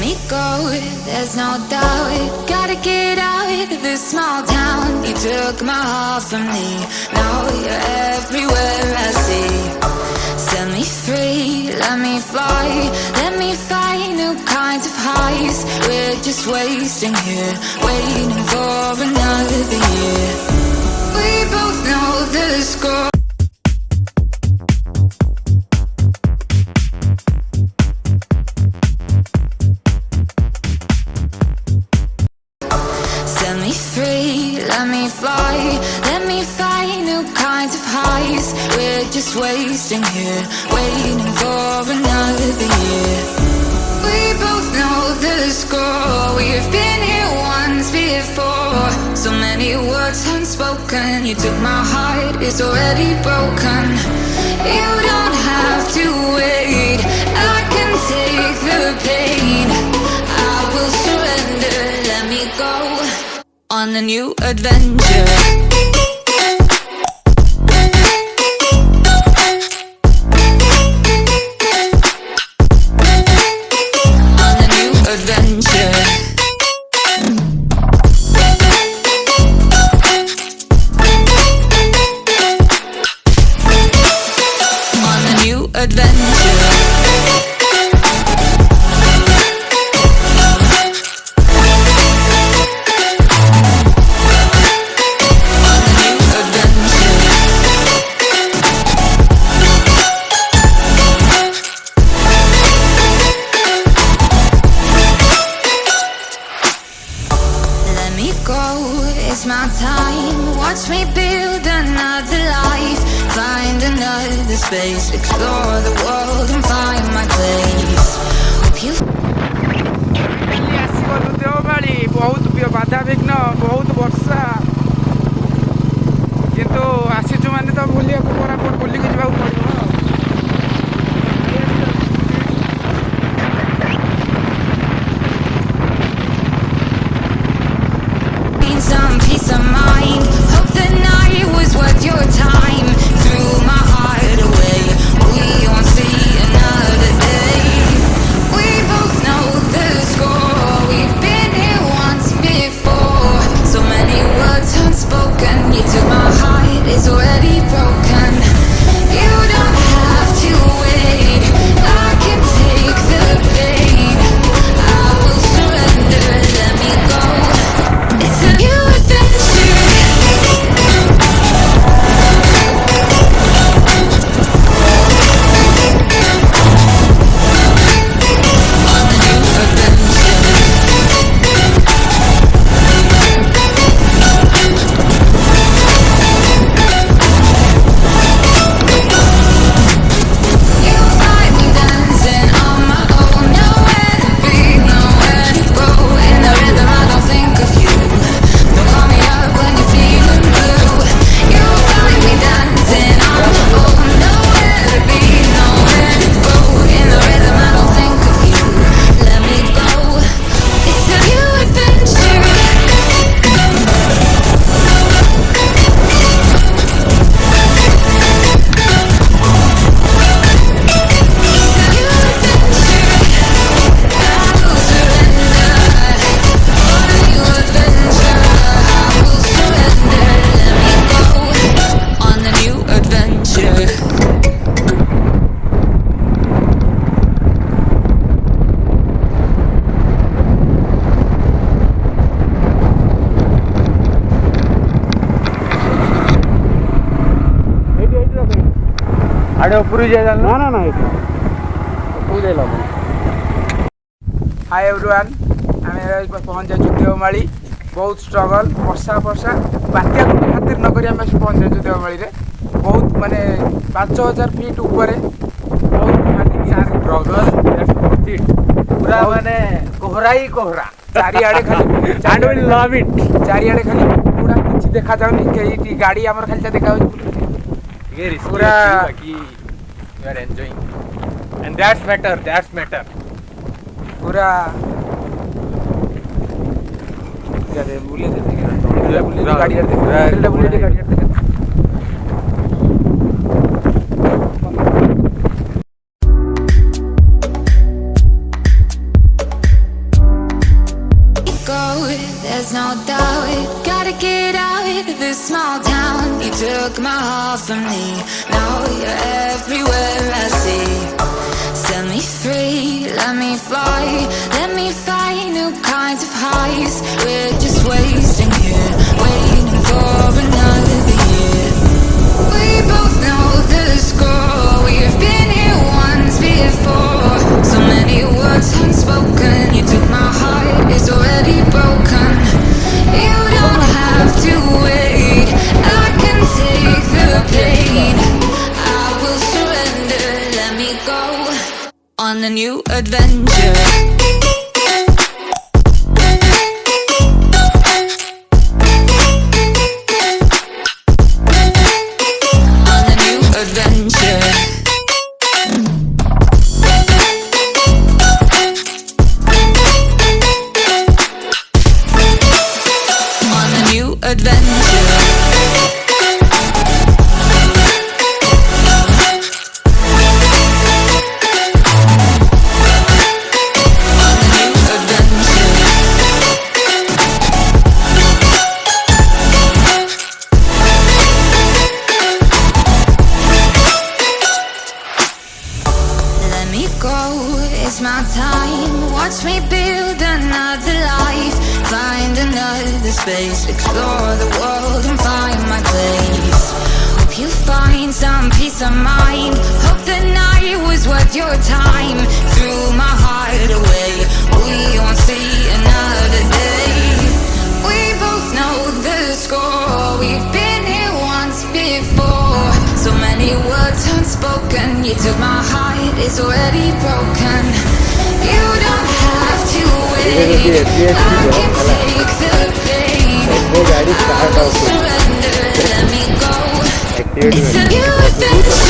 me go, there's no doubt. Gotta get out of this small town. You took my heart from me, now you're everywhere I see. Set me free, let me fly, let me find new kinds of highs. We're just wasting here, waiting for another year. We both know the score. Set me free, let me fly, let me find new kinds of highs. We're just wasting here, waiting for another year. We both know the score. We've been here once before. So many words unspoken. You took my heart, it's already broken. You don't have to wait, I can take the pain. I will surrender, let me go on a new adventure. It's my time, watch me build another life. Find another space, explore the world and find my place. Hope you Devmali बहुत बाधाविघ्न बहुत वर्षा किंतु आसीचु माने तो बुलिया को बराबर बुलिक जावा पड़ो। some peace of mind. Hope the night was worth your time. Threw my heart away, we won't see another day. We both know the score. We've been here once before. So many words unspoken. You took my heart, it's already broken. You don't have to wait, I can take the pain. I will surrender, let me go. It's a new आड़े ऊपर जाए ना ना ना hi everyone आम पहुँच जाए देवमाली बहुत स्ट्रगल वर्षा वर्षा बात्या को खातिर नक पहुँच जाए देवमाली रे बहुत माने 5000 फीट ऊपर बहुत पूरा माने कोहरा ही कोहरा चारिआडे खाली लव इट चारिआडे खाली पूरा किछि देखा जाउनी केही गाड़ी हमर खाली देखा पूरा you are enjoying and that's matter पूरा यार बुले दे गाड़ी यार a small town. You took my heart from me. Now you're everywhere I see. Set me free, let me fly. Let me find new kinds of highs. We're just wasting here, waiting for another year. We both know the score. We've been here once before. So many words unspoken. You took my heart, it's already broken. You don't have to wait. I can take the pain. I will surrender, let me go on a new adventure. It's my time, watch me build another life. Find another space, explore the world and find my place. Hope you find some peace of mind. Hope the night was worth your time. Threw my heart away, we won't see another day. We both know the score, we've been here once before. So many words unspoken. You took my heart, it's already broken. You don't have to wait. I can take the pain. I will surrender, let me go. It's a new adventure.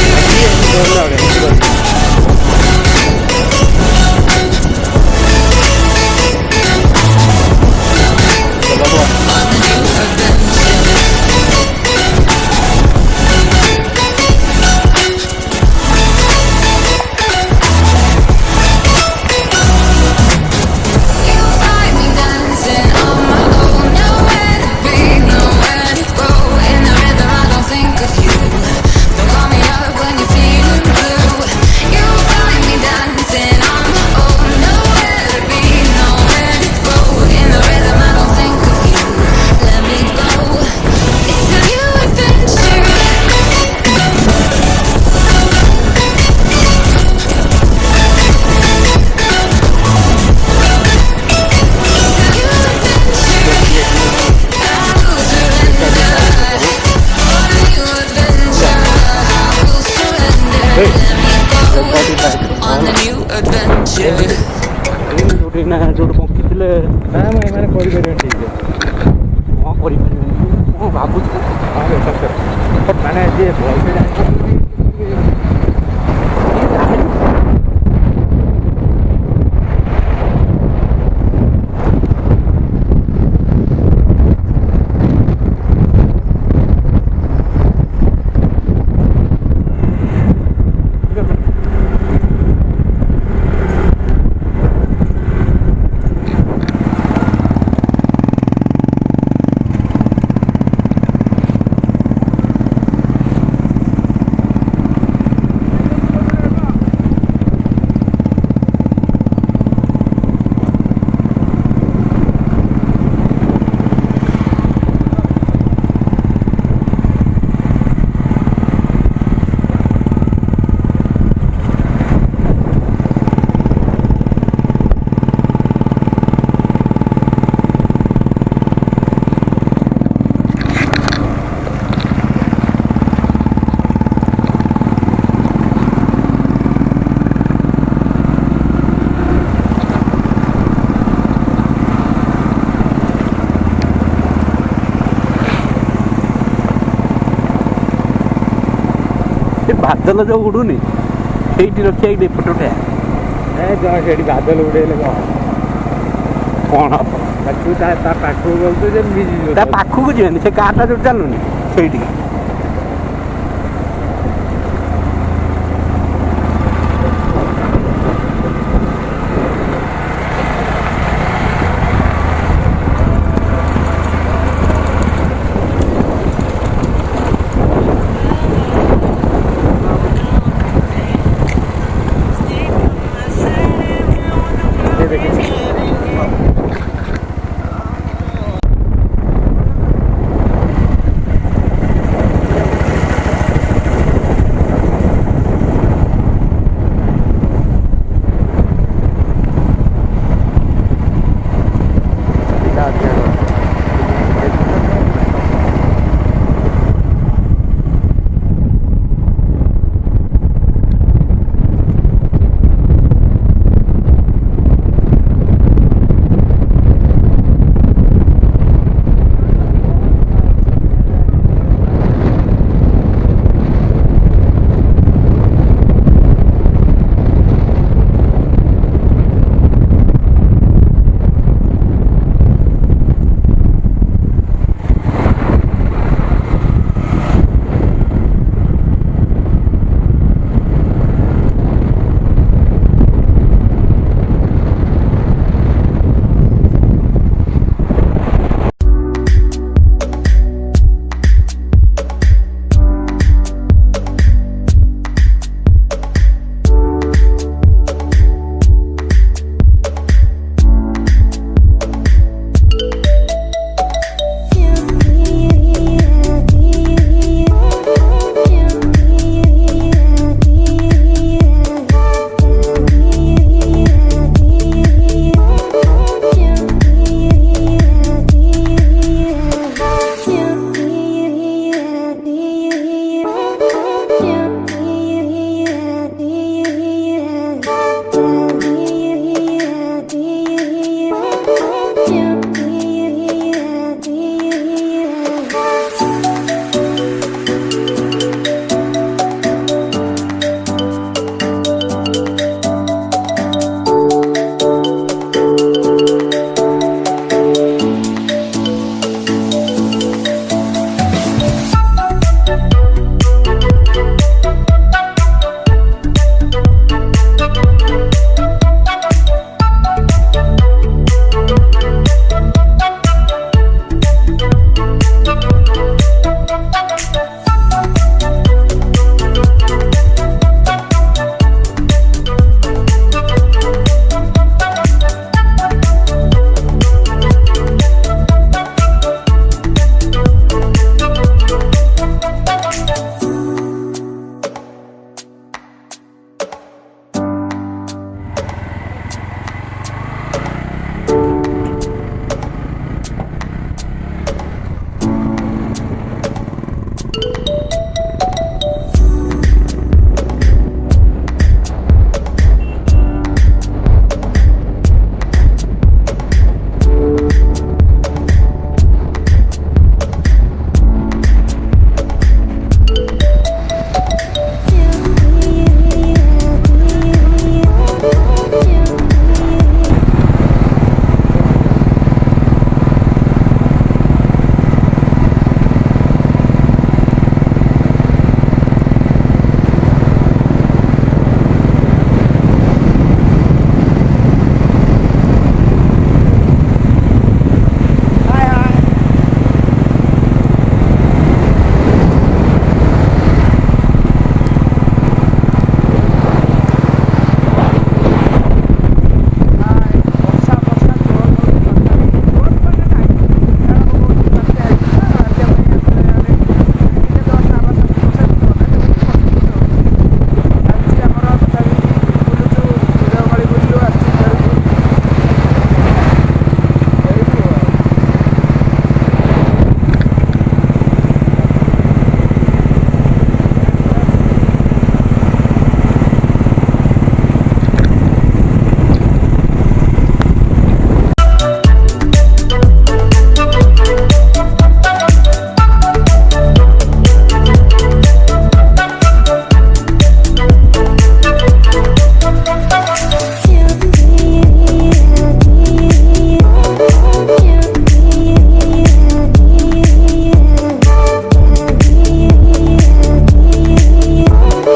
ଯୋଉଠି ପହଞ୍ଚିଥିଲେ ନା ଏମାନେ କରିପାରିବେନି ଠିକ୍ କ'ଣ କରିପାରିବେନି ମୁଁ ଭାବୁଛି ମାନେ ଯିଏ ଭଲସେ ଜାଣିଛନ୍ତି ବାଦଲ ଯୋଉ ଉଡୁନି ସେଇଠି ରଖିବା ଏଇଠି ଫଟୋଟା ସେଇଠି ବାଦଲ ଉଡେଇଲେ କ'ଣ ତୁ ତା ପାଖକୁ ଗଲୁ ଯେ ତା ପାଖକୁ ଯିବେନି ସେ କାରଟା ଯୋଉଠି ଚାଲୁନି ସେଇଠି